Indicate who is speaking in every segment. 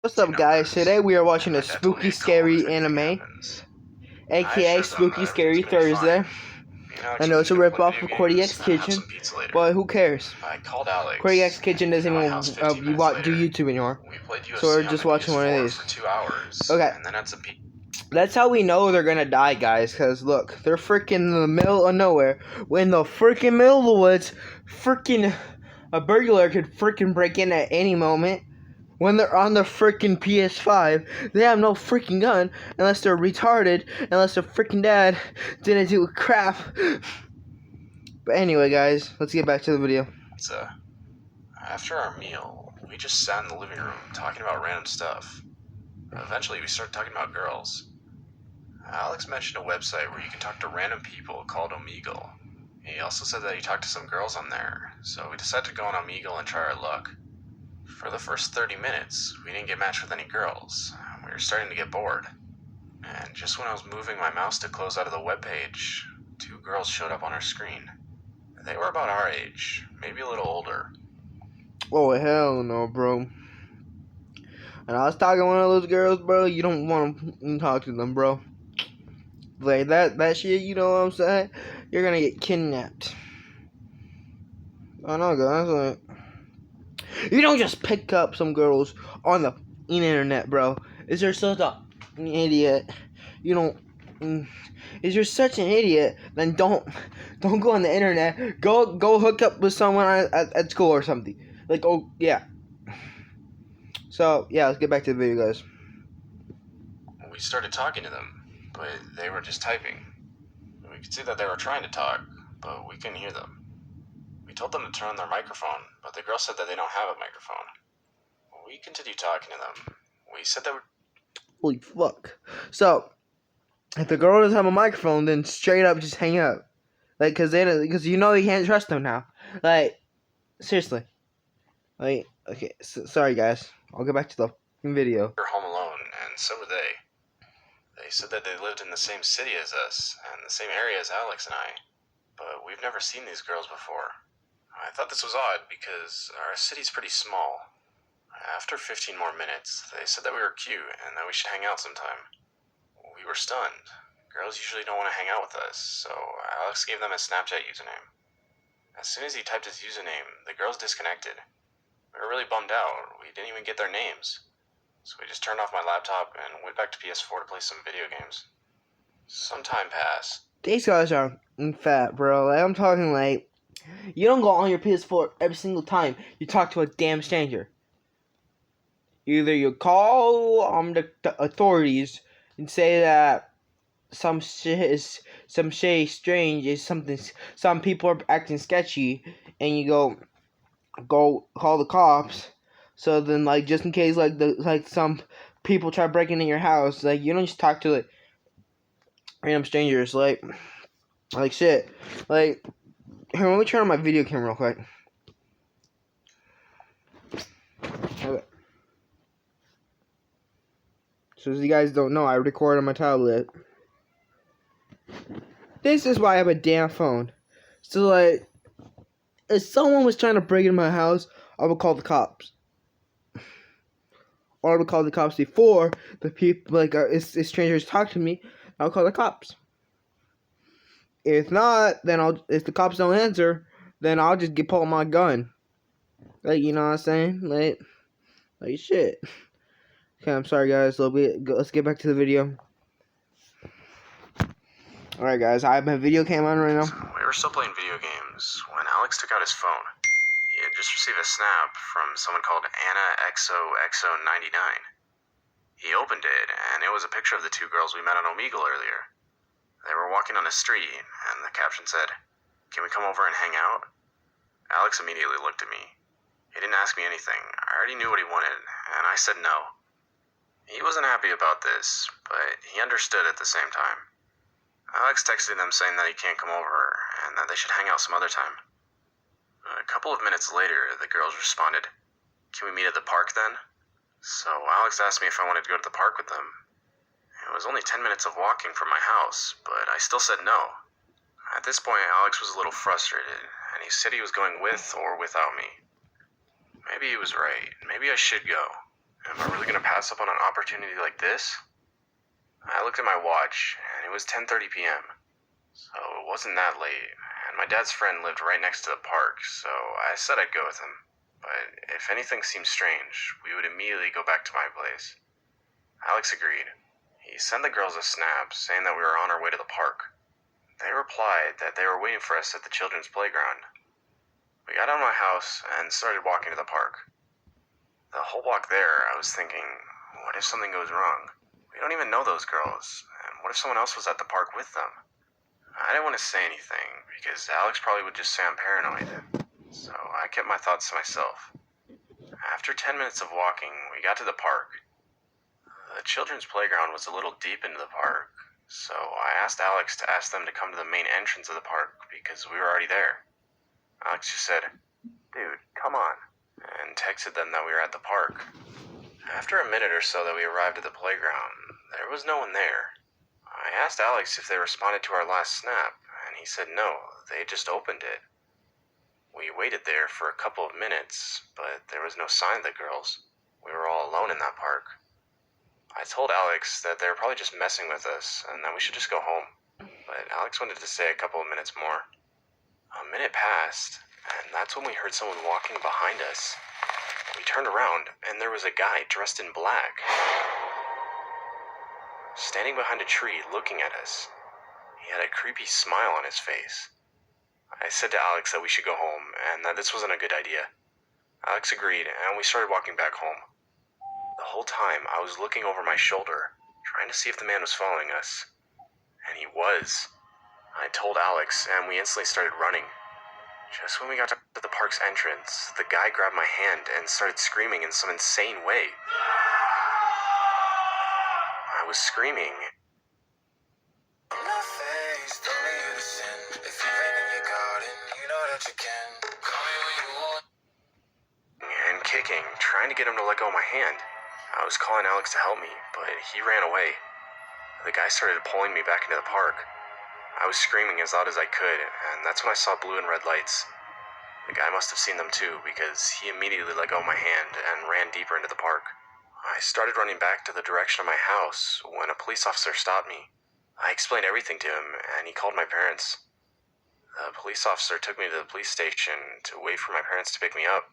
Speaker 1: What's up, guys? Today we are watching a spooky, scary anime, aka Spooky, Scary Thursday. I know it's a ripoff of Cordy X Kitchen, but who cares? Cordy X Kitchen doesn't even do YouTube anymore, so we're just watching one of these. Okay, that's how we know they're gonna die, guys. Cause look, they're freaking in the middle of nowhere, in the freaking middle of the woods. Freaking a burglar could freaking break in at any moment. When they're on the freaking PS5, they have no freaking gun unless they're retarded, unless their freaking dad didn't do crap. But anyway, guys, let's get back to the video.
Speaker 2: After our meal, we just sat in the living room talking about random stuff. Eventually, we started talking about girls. Alex mentioned a website where you can talk to random people called Omegle. He also said that he talked to some girls on there, so we decided to go on Omegle and try our luck. For the first 30 minutes, we didn't get matched with any girls. We were starting to get bored. And just when I was moving my mouse to close out of the webpage, two girls showed up on our screen. They were about our age, maybe a little older.
Speaker 1: Oh, hell no, bro. And I was talking to one of those girls, bro. You don't want to talk to them, bro. Like, that shit, you know what I'm saying? You're gonna get kidnapped. I know, guys. Like, you don't just pick up some girls on the internet, bro. Is there such an idiot? You don't. Is you're such an idiot? Then don't go on the internet. Go hook up with someone at school or something. Like, oh yeah. So yeah, let's get back to the video, guys.
Speaker 2: We started talking to them, but they were just typing. We could see that they were trying to talk, but we couldn't hear them. We told them to turn on their microphone, but the girl said that they don't have a microphone. We continued talking to them. We said that
Speaker 1: Holy fuck. So, if the girl doesn't have a microphone, then straight up just hang up. Like, because you know you can't trust them now. Like, seriously. Like, okay, sorry guys. I'll get back to the video.
Speaker 2: we were home alone, and so were they. They said that they lived in the same city as us, and the same area as Alex and I, but we've never seen these girls before. I thought this was odd because our city's pretty small. After 15 more minutes, they said that we were cute and that we should hang out sometime. We were stunned. Girls usually don't want to hang out with us, so Alex gave them a Snapchat username. As soon as he typed his username, the girls disconnected. We were really bummed out. We didn't even get their names. So we just turned off my laptop and went back to PS4 to play some video games. Some time passed.
Speaker 1: These guys are fat, bro. Like, I'm talking like, you don't go on your PS4 every single time you talk to a damn stranger. Either you call the authorities and say that some shit strange, is something, some people are acting sketchy, and you go call the cops. So then, like, just in case, like some people try breaking in your house, like, you don't just talk to like random strangers, like shit. Like, here, let me turn on my video camera real quick. Okay. So as you guys don't know, I record on my tablet. This is why I have a damn phone. So, like, if someone was trying to break into my house, I would call the cops. Or I would call the cops before the people, like, if strangers talk to me, I would call the cops. If not, then if the cops don't answer, then I'll just pull my gun. Like, you know what I'm saying? Like shit. Okay, I'm sorry, guys. Let's get back to the video. Alright, guys, I have my video cam on right now.
Speaker 2: We were still playing video games when Alex took out his phone. He had just received a snap from someone called AnnaXOXO99. He opened it, and it was a picture of the two girls we met on Omegle earlier. They were walking on a street, and the caption said, "Can we come over and hang out?" Alex immediately looked at me. He didn't ask me anything. I already knew what he wanted, and I said no. He wasn't happy about this, but he understood at the same time. Alex texted them saying that he can't come over, and that they should hang out some other time. A couple of minutes later, the girls responded, "Can we meet at the park then?" So Alex asked me if I wanted to go to the park with them. It was only 10 minutes of walking from my house, but I still said no. At this point, Alex was a little frustrated, and he said he was going with or without me. Maybe he was right. Maybe I should go. Am I really gonna pass up on an opportunity like this? I looked at my watch, and it was 10:30 p.m., so it wasn't that late, and my dad's friend lived right next to the park, so I said I'd go with him. But if anything seemed strange, we would immediately go back to my place. Alex agreed. He sent the girls a snap saying that we were on our way to the park. They replied that they were waiting for us at the children's playground. We got out of my house and started walking to the park. The whole walk there, I was thinking, what if something goes wrong? We don't even know those girls, and what if someone else was at the park with them? I didn't want to say anything, because Alex probably would just say I'm paranoid, so I kept my thoughts to myself. After 10 minutes of walking, we got to the park. The children's playground was a little deep into the park, so I asked Alex to ask them to come to the main entrance of the park because we were already there. Alex just said, "Dude, come on," and texted them that we were at the park. After a minute or so that we arrived at the playground, there was no one there. I asked Alex if they responded to our last snap, and he said no, they had just opened it. We waited there for a couple of minutes, but there was no sign of the girls. We were all alone in that park. I told Alex that they were probably just messing with us and that we should just go home, but Alex wanted to stay a couple of minutes more. A minute passed, and that's when we heard someone walking behind us. We turned around, and there was a guy dressed in black, standing behind a tree looking at us. He had a creepy smile on his face. I said to Alex that we should go home, and that this wasn't a good idea. Alex agreed, and we started walking back home. The whole time, I was looking over my shoulder, trying to see if the man was following us. And he was. I told Alex, and we instantly started running. Just when we got to the park's entrance, the guy grabbed my hand and started screaming in some insane way. I was screaming. And kicking, trying to get him to let go of my hand. I was calling Alex to help me, but he ran away. The guy started pulling me back into the park. I was screaming as loud as I could, and that's when I saw blue and red lights. The guy must have seen them too, because he immediately let go of my hand and ran deeper into the park. I started running back to the direction of my house when a police officer stopped me. I explained everything to him, and he called my parents. The police officer took me to the police station to wait for my parents to pick me up.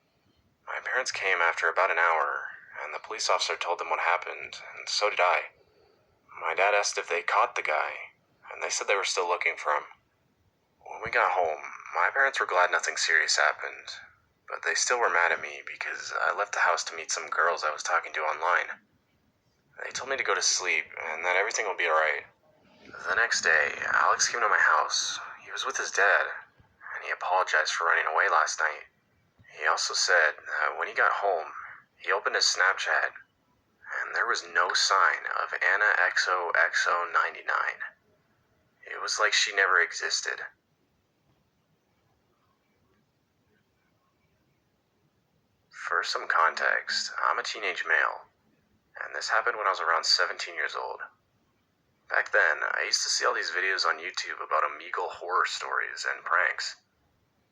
Speaker 2: My parents came after about an hour, and the police officer told them what happened, and so did I. My dad asked if they caught the guy, and they said they were still looking for him. When we got home, my parents were glad nothing serious happened, but they still were mad at me because I left the house to meet some girls I was talking to online. They told me to go to sleep and that everything will be alright. The next day, Alex came to my house. He was with his dad, and he apologized for running away last night. He also said that when he got home, he opened his Snapchat, and there was no sign of Anna XOXO99. It was like she never existed. For some context, I'm a teenage male, and this happened when I was around 17 years old. Back then, I used to see all these videos on YouTube about Omegle horror stories and pranks.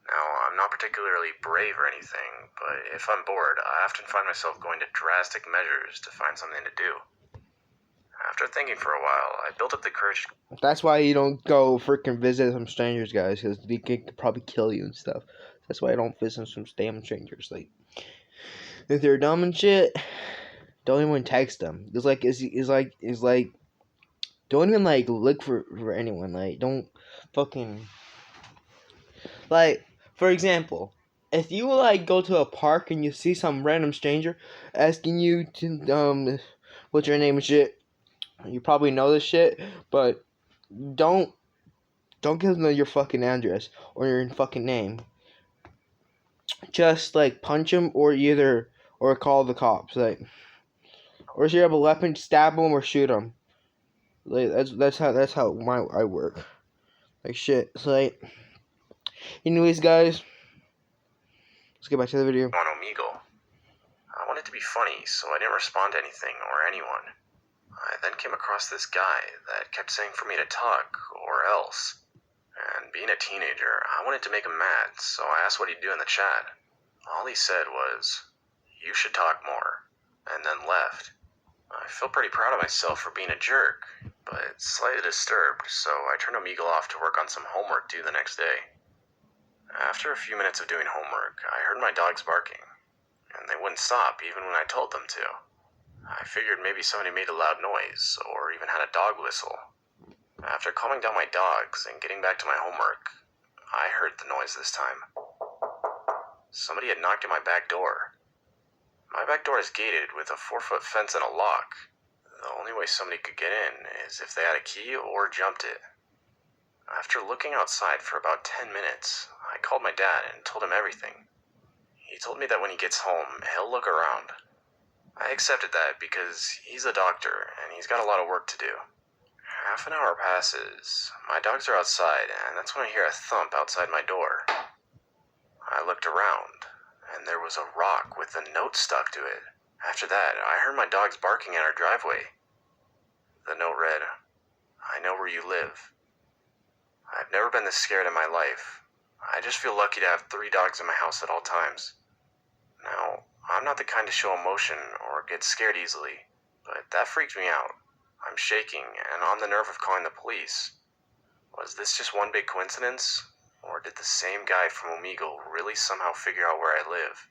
Speaker 2: Now, I'm not particularly brave or anything, but if I'm bored, I often find myself going to drastic measures to find something to do. After thinking for a while, I built up the courage.
Speaker 1: That's why you don't go freaking visit some strangers, guys, because they could probably kill you and stuff. That's why I don't visit some damn strangers. Like, if they're dumb and shit, don't even text them. It's like, don't even like look for anyone. Like, don't fucking like. For example, if you like go to a park and you see some random stranger asking you to what's your name and shit, you probably know this shit, but don't give them your fucking address or your fucking name. Just like punch them or call the cops. Like, or if you have a weapon, stab them or shoot them. Like that's how I work. Like shit. So like, anyways, guys, let's get back to the video.
Speaker 2: On Omegle. I wanted to be funny, so I didn't respond to anything or anyone. I then came across this guy that kept saying for me to talk, or else. And being a teenager, I wanted to make him mad, so I asked what he'd do in the chat. All he said was, "You should talk more." and then left. I feel pretty proud of myself for being a jerk, but slightly disturbed, so I turned Omegle off to work on some homework due the next day. After a few minutes of doing homework, I heard my dogs barking, and they wouldn't stop even when I told them to. I figured maybe somebody made a loud noise, or even had a dog whistle. After calming down my dogs and getting back to my homework, I heard the noise this time. Somebody had knocked at my back door. My back door is gated with a 4-foot fence and a lock. The only way somebody could get in is if they had a key or jumped it. After looking outside for about 10 minutes, I called my dad and told him everything. He told me that when he gets home, he'll look around. I accepted that because he's a doctor and he's got a lot of work to do. Half an hour passes, my dogs are outside, and that's when I hear a thump outside my door. I looked around, and there was a rock with a note stuck to it. After that, I heard my dogs barking at our driveway. The note read, "I know where you live. I've never been this scared in my life. I just feel lucky to have 3 dogs in my house at all times. Now, I'm not the kind to show emotion or get scared easily, but that freaked me out. I'm shaking and on the nerve of calling the police. Was this just one big coincidence? Or did the same guy from Omegle really somehow figure out where I live?"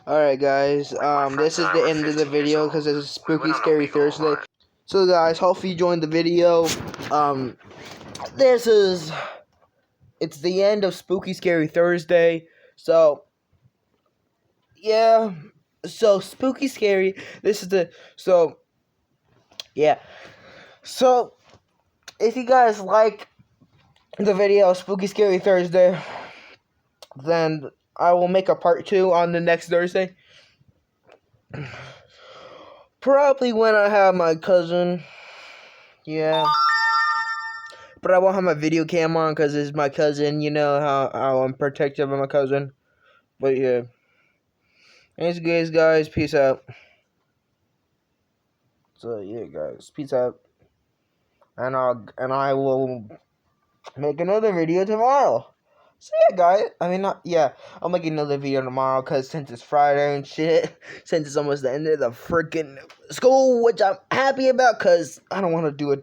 Speaker 1: Alright guys, this is the end of the video because it's Spooky Scary Thursday. So guys, hopefully you joined the video. It's the end of Spooky Scary Thursday. So, yeah. So, Spooky Scary, yeah. So, if you guys like the video Spooky Scary Thursday, then I will make a part 2 on the next Thursday. Probably when I have my cousin. Yeah. But I won't have my video cam on because it's my cousin. You know how I'm protective of my cousin. But yeah. Anyways, guys, peace out. So yeah, guys, peace out. And I will make another video tomorrow. So yeah, guys. I'll make another video tomorrow because since it's Friday and shit, since it's almost the end of the freaking school, which I'm happy about because I don't want to do a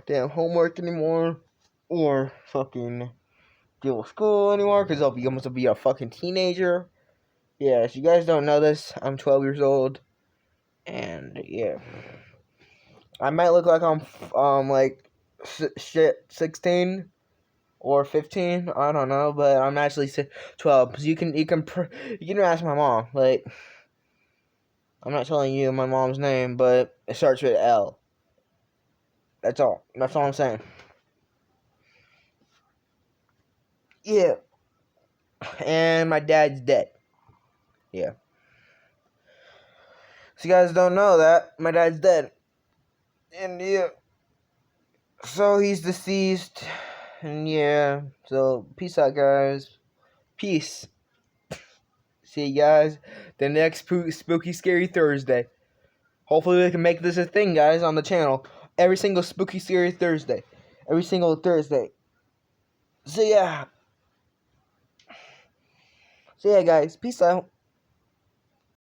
Speaker 1: damn homework anymore or fucking deal with school anymore because I'll be almost to be a fucking teenager. Yeah, if you guys don't know this, I'm 12 years old, and yeah, I might look like I'm like 16 or 15. I don't know, but I'm actually 12. Cause you can ask my mom. Like, I'm not telling you my mom's name, but it starts with L. That's all. That's all I'm saying. Yeah. And my dad's dead. Yeah. So you guys don't know that my dad's dead. And yeah. So he's deceased. And yeah. So peace out, guys. Peace. See you guys the next Spooky Scary Thursday. Hopefully we can make this a thing, guys, on the channel. Every single Spooky Scary Thursday. Every single Thursday. So yeah. So yeah, guys. Peace out.